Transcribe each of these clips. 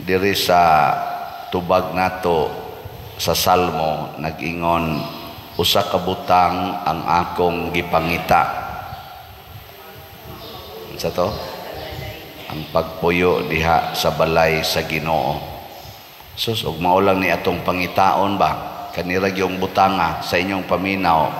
diri sa tubag nato sa Salmo nag-ingon, usa ka butang ang akong gipangita. Sa to? Ang pagpuyo diha sa balay sa Ginoo. Sus, ug mao lang ni atong pangitaon ba? Kanira yung butanga sa inyong paminaw,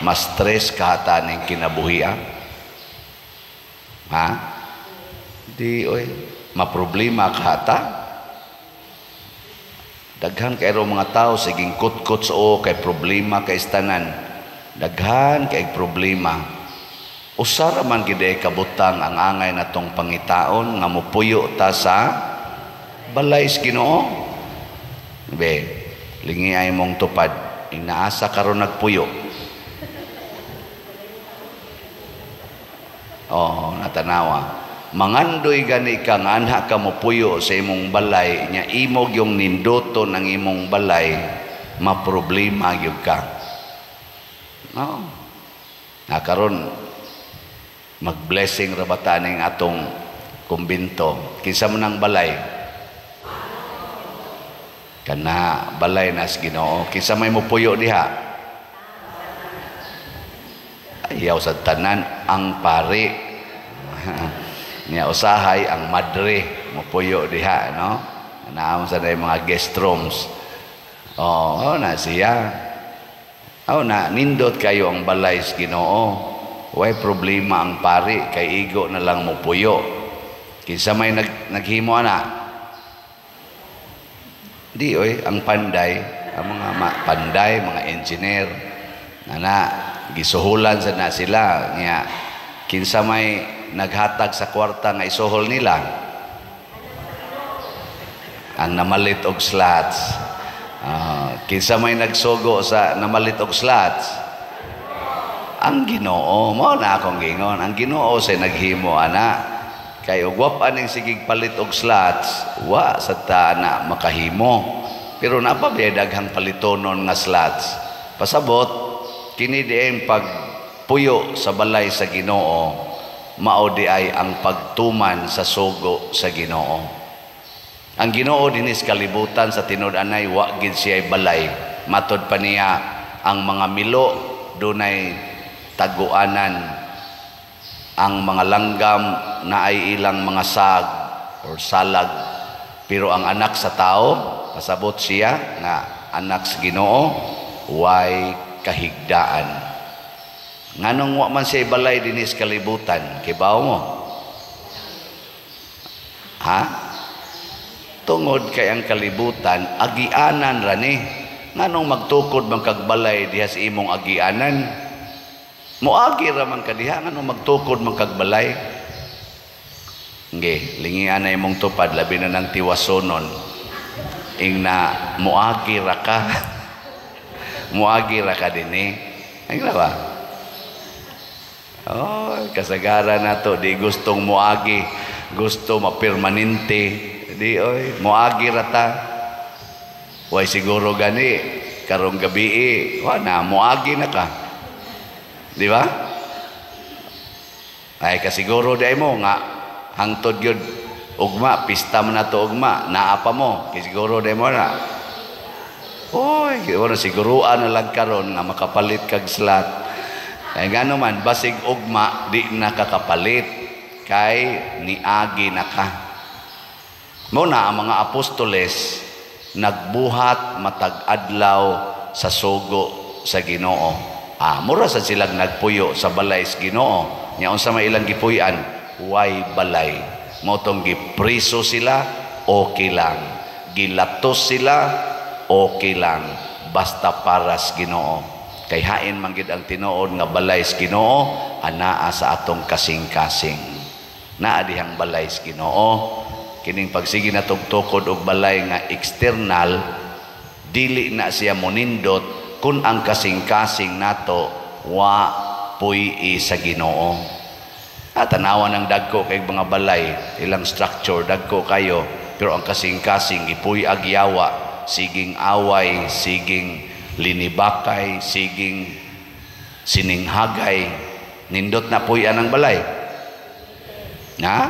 mas stress kahata ning kinabuhian. Ha? Di oy, maproblema kahata. Daghan kayo mga tao siging kutkot o kay problema kay istanan. Daghan kay problema. Usara man gid kabutang ang angay natong pangitaon nga mopuyo ta sa balay sa Ginoo. Be, lingi ay mong tupad, inaasa karon nagpuyo. Oh, natanawa. Mangandoy gani ka nga anha ka mo puyo sa imong balay, nya imog yung nindoto ng imong balay, maproblema gyud ka. No. Nakaron mag-blessing ra bata ning atong kumbinto. Kinsa man ang balay? Kana balay nas Ginoo. Kinsa may mo puyo diha? Ayaw sa tanan ang pari. Niya usahay ang madre mo puyo diha, no? Naam sa day mga guest rooms. Oh, na siya. Oh, na nindot kayo ang balay sa Ginoo. Way problema ang pari kay igo na lang mo puyo. Kinsa may naghimo ana? Di oy, ang panday, ang mga panday, mga engineer na gisuhulan sa na sila niya. Kinsa may naghatag sa kwarta nga isuhol nila? Ang namalit og slots. Kinsa may nagsugo sa namalit og slots? Ang Ginoo. Mao na akong gingon, ang Ginoo say naghimo ana. Kay ugwap aning sigig palit og slots, wa sa taana makahimo. Pero napabay daghang palitonon nga slots. Pasabot kini dieng pagpuyo sa balay sa Ginoo, mao di ay ang pagtuman sa sugo sa Ginoo. Ang Ginoo dinis kalibutan sa tinud-anay wa gid siya balay. Matod pa niya ang mga milo dunay taguanan, ang mga langgam na ay ilang mga sag or salag, pero ang anak sa tao pasabot siya nga anak sa Ginoo way kahigdaan. Nganong wa man siya balay dinis kalibutan, kibaw mo? Ha? Tungod kay ang kalibutan agianan ra ni. Nganong magtukod man kag balay diha sa imong agianan? Moagi ra man kadiha nganong magtukod man kag balay? Nge, lingian na imong tupad labi na ng tiwasonon. Ing na moagi ra ka. Moagi ra ka dinhi. Ay ba? Oh, kasagaran nato di gustong moagi, gusto mapermanente. Di oy, moagi ra ta. Way siguro gani karong gabi wa na moagi na ka. Di ba? Ay kasiguro day mo nga hangtod gyud ugma, pista man nato ugma, naa pa mo, kasiguro day mo na. Oy, wala siguruan na lang karon nga makapalit kag slot. Ay ngano man basig ugma di nakakapalit kay niagi na ka. Mao na ang mga apostoles nagbuhat matag adlaw sa sugo sa Ginoo. Mura sa silang nagpuyo sa balay sa Ginoo. Nya unsa may ilang gipuy-an? Way balay. Motong gipriso sila, okay lang. Gilatos sila, okay lang. Basta para sa Ginoo. Kay hain man gid ang tinuod nga balay sa Ginoo, anaa sa atong kasing-kasing. Naa dihang balay sa Ginoo. Kining pagsige na tugtukod og balay nga external, dili na siya monindot kung ang kasing-kasing nato wa puy sa Ginoo. Tanawan ng dagko kay mga balay, ilang structure dagko kayo, pero ang kasing-kasing ipuy agyawa, siging away, siging linibakay, siging sininghagay, nindot na puy ang balay. Na?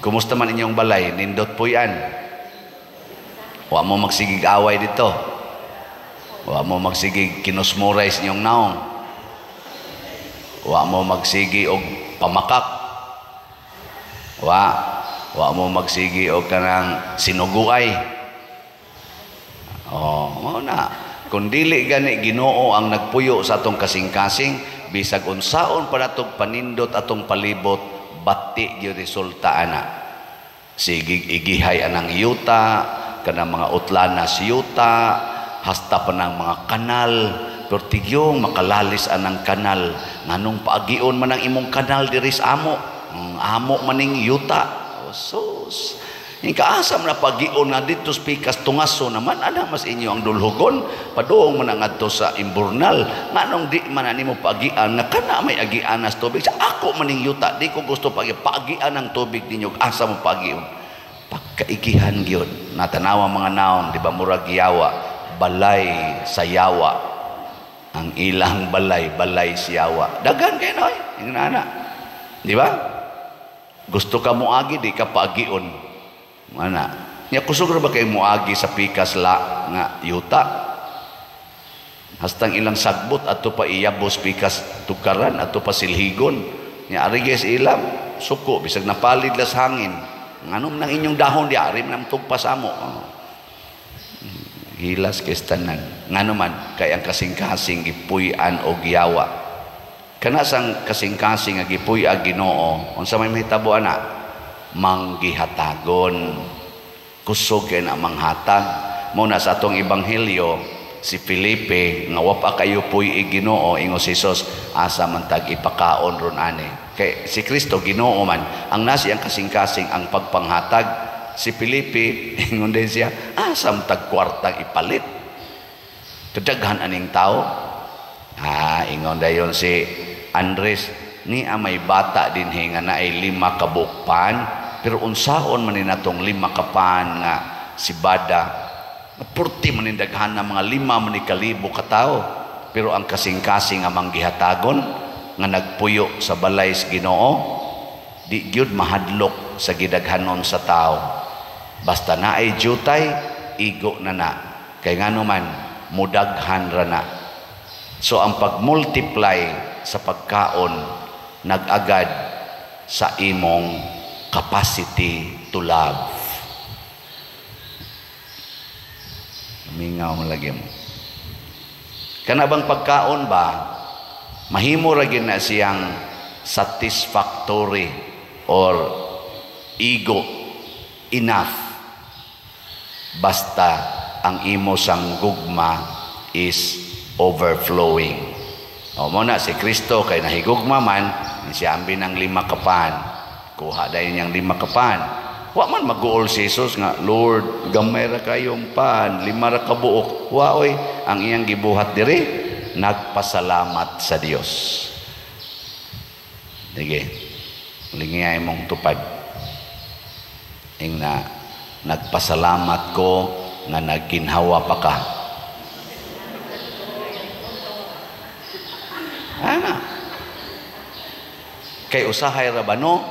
Kumusta man inyong balay? Nindot po yan. Wa mo magsigig away dito. Wa mo magsigig kinusmuray sa inyong naong. Wa mo magsigi og pamakak. Wa mo magsigi og kanang sinuguay. Mao na. Kung dili gani Ginoo ang nagpuyo sa atong kasing-kasing, bisag unsaon pa natong panindot atong palibot, bati gyud resulta ana. Sige igihay anang yuta, kanang mga utlana sa yuta, hasta pa ng mga kanal, pero tigyong makalalis anang kanal. Nganong paagion man ang imong kanal diri sa amo, amo maning yuta. Sus, yung kaasam na pag-ion nga dito spikas tungaso naman, ana mas inyo ang dulhugon, padoong man ang adto sa imburnal, nga nung di man mo pag-ian, nga kana may agian nas tubig, sa ako maning yuta, di ko gusto pag-ian ng tubig ninyo, asa mo pag-ion. Pagkaigihan yun, natanawa mga naon, di ba murag yawa, balay sa yawa, ang ilang balay siyawa. Dagan kayo na, yung nana. Di ba? Gusto ka muagi, di ka pag-ion. Mana? Nya kusog ra ba kay muagi sa pikas la nga yuta? Hastang ilang sagbot ato pa iyabos pikas tukaran ato pa silhigon. Nya ari guys ilam suko bisag napalid las hangin. Nganom nang inyong dahon di ari man tugpas amo. Hilas kay tanan. Ngano man kay ang kasing-kasing gipuy-an og yawa. Kana sang kasing-kasing nga gipuy ang Ginoo, unsa may mahitabo ana? Manggihatagon, kusog kay na manghatag. Muna sa atong ebanghelyo si Felipe nga wa pa kayo puy Ginoo, ingos Hesus asa man tag ipakaon ron ani. Kay si Kristo Ginoo man, ang nasi ang kasing-kasing ang pagpanghatag. Si Felipe ingon din siya asa man tag kwartang ipalit. Kadaghan aning tao. Ingon dayon si Andres ni may bata din nga na ay 5 kabukpan, pero unsaon man ni natong 5 kapan nga si Bada, purti man ni daghan na mga 5 man ni kalibo ka tao, pero ang kasing-kasing nga manggihatagon nga nagpuyo sa balay sa Ginoo, di gyud mahadlok sa gidaghanon sa tao. Basta na ay jutay, igo na na. Kay ngano man mudaghan ra na. So ang pag-multiply sa pagkaon nag-agad sa imong capacity to love. Mingaw mo lagi mo. Kana bang pagkaon ba, mahimo ra gyud na siyang satisfactory or ego enough basta ang imo sang gugma is overflowing. Mo na si Kristo kay nahigugma man, siya ambi ng 5 kapan. Kuha dayon yang 5 kapan. Wa man mag-uol si Jesus nga, Lord, gamay ra kayong pan, 5 ra ka buok. Wa oy, ang iyang gibuhat diri, nagpasalamat sa Dios. Sige. Lingiyay mong tupad. Ing na nagpasalamat ko nga nagginhawa pa ka. Ana. Kay usahay ra ba no?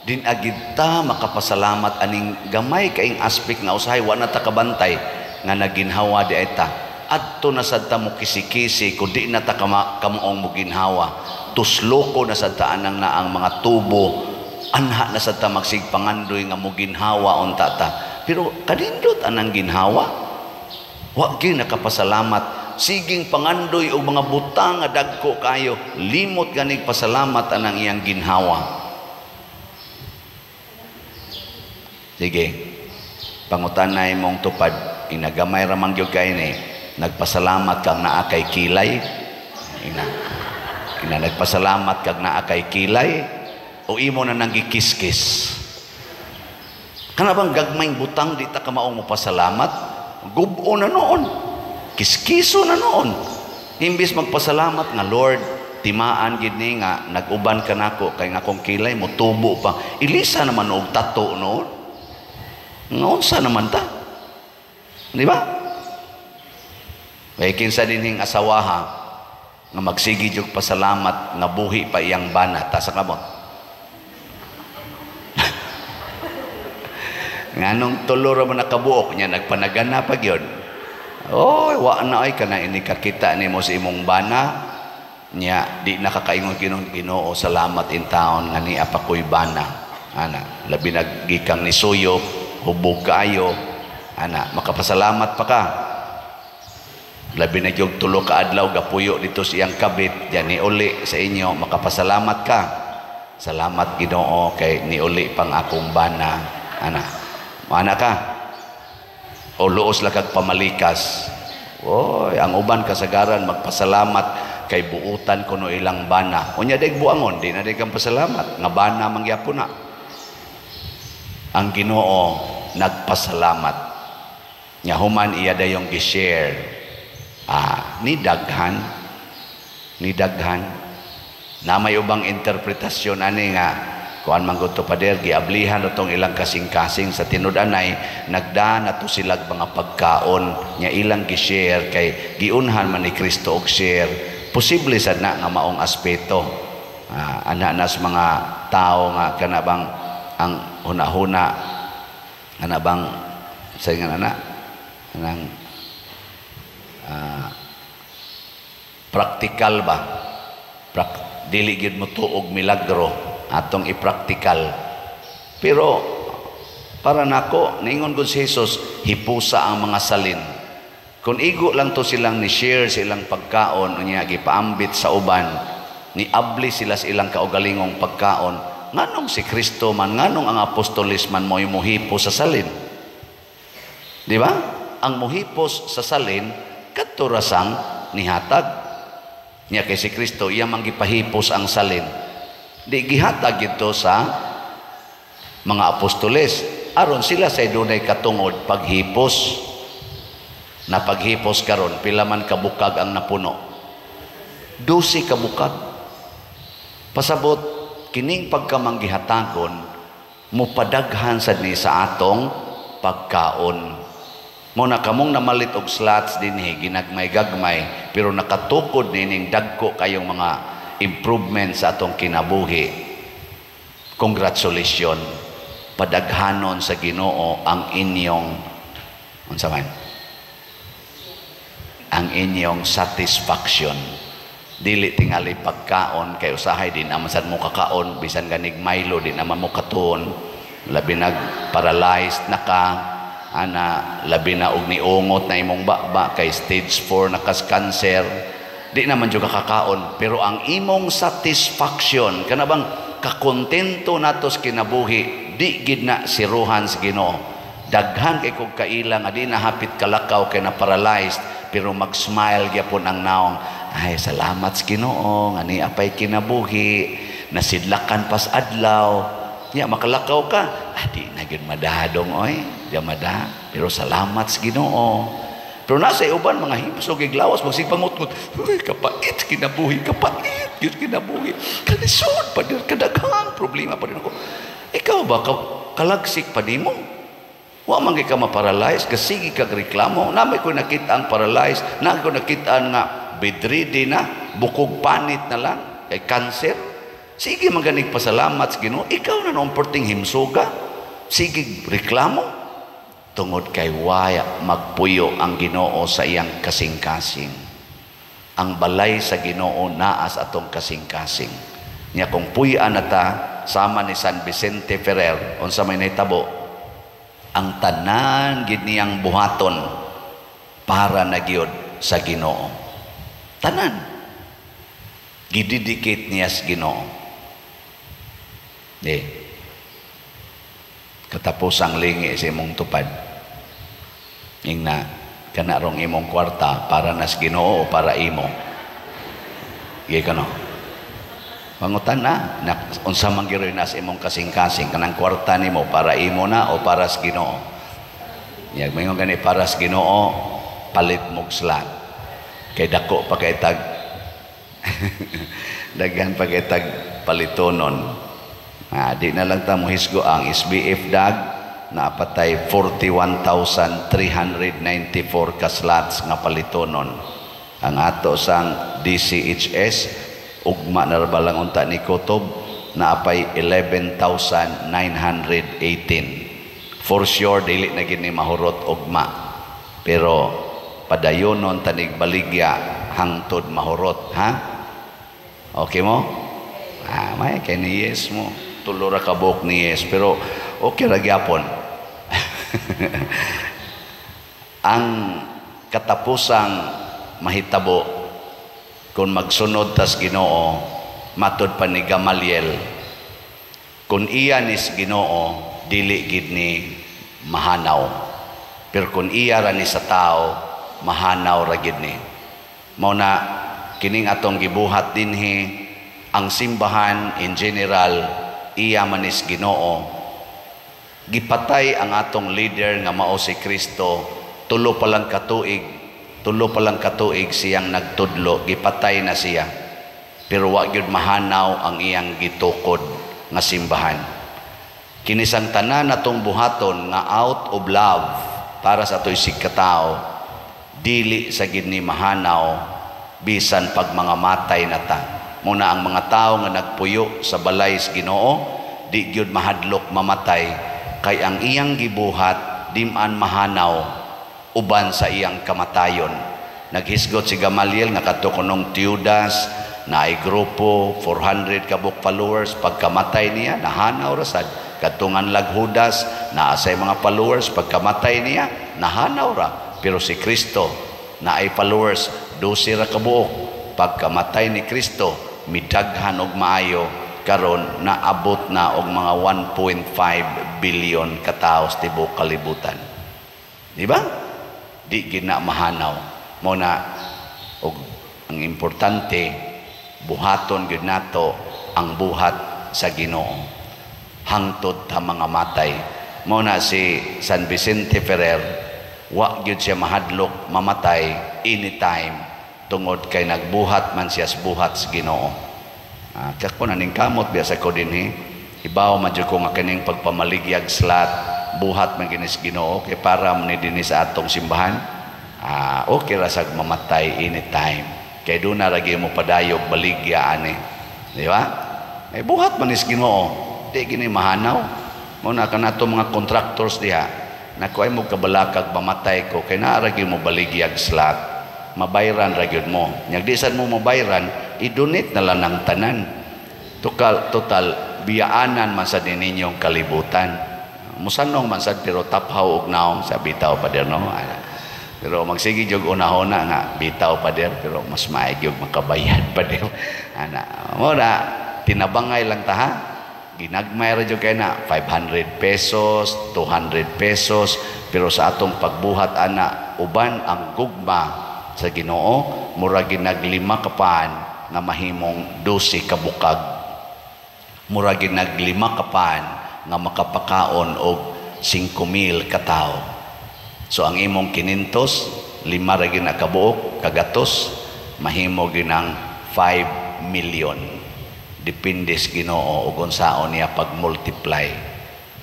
Din agid ta makapasalamat aning gamay kaing aspect nga usahay wa na ta kabantay nga naginhawa di ay ta. Adto na sad ta mo kisi-kisi kun di na ta kamuong mo ginhawa. Tusloko na sad ta anang naang mga tubo. Anha na sad ta magsigpangandoy nga mo ginhawa unta ta. Pero kadindot anang ginhawa. Wa gyud nakapasalamat. Siging pangandoy o mga butang nga dagko kayo, limot ganig pasalamat anang iyang ginhawa. Sige, pangutanay mong tupad, inagamay ramang gyud kay ni, nagpasalamat kag naa kay kilay, ina nagpasalamat kag naa kay kilay, o imo na nang gikiskis. Kana bang gagmayng butang di ta ka maong mo pasalamat? Gubo na noon. Kiskiso na noon. Imbis magpasalamat nga Lord, timaan gid ni nga nag-uban ka nako kay nga akong kilay mo tubo pa. Ilisa naman og tato noon. Noon sa naman ta. Di ba? Kay kinsa dinhing asawaha nga magsigi jud pasalamat nga buhi pa iyang bana ta sa kamot. Nganong tulo ra man nakabuok nya nagpanagana pa gyud. Oy, wa na ay kana ini kakita nimo sa imong bana nya di nakakaingon Ginoo salamat in taon nga ni apa koy bana. Ana, labi nagikang ni suyo, hubog kaayo. Ana, makapasalamat pa ka. Labi na yung tulo ka adlaw gapuyo dito siyang kabit diyan ni uli sa inyo makapasalamat ka. Salamat Ginoo kay ni uli pang akong bana. Ana, mana ka? O luos lang kag pamalikas. Oy, ang uban kasagaran magpasalamat kay buutan kuno ilang bana. Unya deg buangon, di na deg kang pasalamat. Nga bana mangyapon na. Ang Ginoo nagpasalamat. Nya human iya dayong gi-share. Ni daghan na may ubang interpretasyon ani nga kuan man gud to pader giablihan utong ilang kasing-kasing sa tinud-anay nagda na to silag mga pagkaon nya ilang gi-share kay giunhan man ni Kristo og share posible sad na nga maong aspeto ana nas mga tao nga kana bang ang huna-huna ana bang sa ngana nang praktikal ba dili gid mo tuog milagro atong ipraktikal pero para nako ningon gud si Jesus hipusa ang mga salin kun igo lang to silang ni share silang pagkaon unya gipaambit sa uban ni abli sila sa ilang kaugalingong pagkaon nganong si Kristo man nganong ang apostolis man mo'y muhipos sa salin di ba ang muhipos sa salin kadto rasang nihatag niya kay si Kristo iya manggipahipos ang salin di gihatag ito sa mga apostoles aron sila sa dunay katungod paghipos na paghipos karon pila man kabukag ang napuno 12 kabukag pasabot kining pagkamanggihatagon mupadaghan sad ni sa atong pagkaon mo na kamong namalit og slots dinhi ginagmay-gagmay pero nakatukod nining dagko kayong mga improvement sa atong kinabuhi congratulations padaghanon sa Ginoo ang inyong unsa man ang inyong satisfaction dili tingali pagkaon kay usahay din naman sad mo kakaon bisan ganig Milo di naman mo katuon labi nag paralyzed na ka ana labi na og niungot na imong baba kay stage 4 na kas cancer di naman jud kakaon pero ang imong satisfaction kana bang kakontento natos kinabuhi di gid na siruhan sa Ginoo daghan kay kog kailang adi na hapit kalakaw kay na paralyzed pero mag-smile gyapon ang naong ay salamat sa Ginoo nga ni apay kinabuhi nasidlakan pas adlaw nya makalakaw ka di na gyud madadong oy mada pero salamat sa Ginoo pero nasa uban mga himsog iglawas magsipangutngot uy kapait kinabuhi kapait gyud kinabuhi kanisod pa dir kadaghang problema pa din ako ikaw ba kalagsik pa nimo wa man ka ma-paralyze kasigi kag reklamo namay ko nakita ang paralyzed na ko nakita nga bedridden na bukog panit na lang kay cancer sige maganig pasalamat sa Ginoo ikaw na noong perting himsuga sige reklamo tungod kay waya magpuyo ang Ginoo sa iyang kasing-kasing ang balay sa Ginoo naa sa atong kasing-kasing nya kung puy-an nata sama ni San Vicente Ferrer unsa may nahitabo ang tanan gid niyang buhaton para na gyud sa Ginoo tanan gididikit niya sa Ginoo katapos ang lingi sa imong tupad ing na kanarong imong kwarta para nas Ginoo o para imo gay kano pangutan na unsa man gyud nas imong kasing-kasing kanang kwarta nimo para imo na o para sa Ginoo yag mayon gani para sa Ginoo palit mog slot kay dako pa kay tag daghan pa kay tag palitonon di na lang ta mohisgo ang SBF dag na apatay 41,394 ka slots nga palitonon ang ato sang DCHS ugma na balang unta ni Kutob na apay 11,918 for sure dili na gini mahurot ugma, pero padayonon tanig baligya hangtod mahurot, ha? Okay mo? May kay ni yes mo, tulo ra ka buok ni yes, pero okay ra gyapon. Ang katapusang mahitabo kung magsunod tas Ginoo, matud pa ni Gamaliel, kung iya nis Ginoo dili gid ni mahanaw, pero kung iya ra ni sa tao mahanaw ra gid ni. Mao na kining atong gibuhat dinhi, ang simbahan in general iya man is Ginoo. Gipatay ang atong leader nga mao si Kristo, tulo pa lang katuig siyang nagtudlo, gipatay na siya, pero wa gyud mahanaw ang iyang gitukod nga simbahan. Kinisang tanan natong buhaton nga out of love para sa atoy sigkatao, dili sa gid ni mahanaw bisan pag mga matay na ta. Muna ang mga tao nga nagpuyo sa balay sa Ginoo, di gyud mahadlok mamatay, kay ang iyang gibuhat di-man mahanaw uban sa iyang kamatayon. Naghisgot si Gamaliel nga kadto kunong Teudas na ay grupo 400 kabuk followers, pagkamatay niya nahanaw ra sad. Kadtungan lag Judas na asay mga followers, pagkamatay niya nahanaw ra. Pero si Kristo na ay followers 12 ra ka buok, pagkamatay ni Kristo midaghan og maayo, karon naabot na og mga 1.5 billion kataos tibuok kalibutan. Di ba? Di gina mahanaw. Mo na og ang importante buhaton gyud nato ang buhat sa Ginoo hangtod ta mga matay. Mo na si San Vicente Ferrer, wa gyud siya mahadlok mamatay anytime tungod kay nagbuhat man siya sa buhat sa Ginoo. Kako naning kamot biasa ko dinhi, ibaw man jud ko nga kining pagpamaligyag slat buhat man kinis Ginoo kay para man dinhi sa atong simbahan. Okay ra sag mamatay anytime, kay do na ra mo padayog baligya ani, di ba? Ay buhat man is Ginoo, di gini mahanaw. Mo na kanato mga contractors diha, nakuay mo kabalakag mamatay ko kay naa ra mo baligyag slat, mabayran ra gyud mo. Nya di sad mo mabayran, i-donate na lang ng tanan. Total biyaanan man sa ninyong kalibutan. Musanong man sad pero taphaw og naong sa bitaw pader no. Pero magsige jog unahona nga bitaw pader, pero mas maayog jog makabayad pader. Mo na tinabangay lang ta ha. Ginagmay ra jud kay na 500 pesos, 200 pesos, pero sa atong pagbuhat ana uban ang gugma sa Ginoo, murag ginaglima ka paan nga mahimong 12 ka bukag. Murag ginaglima ka paan nga makapakaon og 5,000 ka tawo. So ang imong 500, 5 ra ginakabuok kagatos, mahimo ginang 5 million. Depende sa Ginoo ug unsaon niya pag-multiply.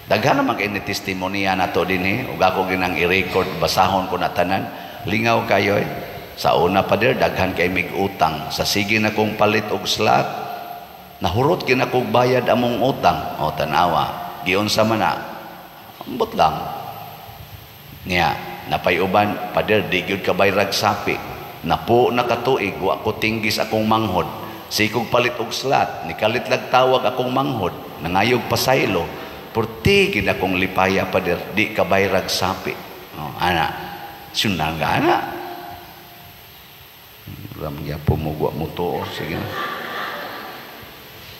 Daghan naman kay ni testimonya nato dinhi, ug ako ginang i-record, basahon ko na tanan. Lingaw kayo Sa una pa der, daghan kay mig utang. Sa sige na kong palit og slot, nahurot kina kong bayad among utang. O tanawa, giyon sa mana, ambot lang. Niya, napayuban, pa der, di gyud kabayrag sapi. Napo nakatuig, wa ko tinggis akong manghod. Sikog palit og slot, nikalit lag tawag akong manghod. Nangayog pasaylo, purti kina kong lipaya pa der, di kabayrag sapi. O, ana, sunang ana. Ramya pumugwa mo to, sige na.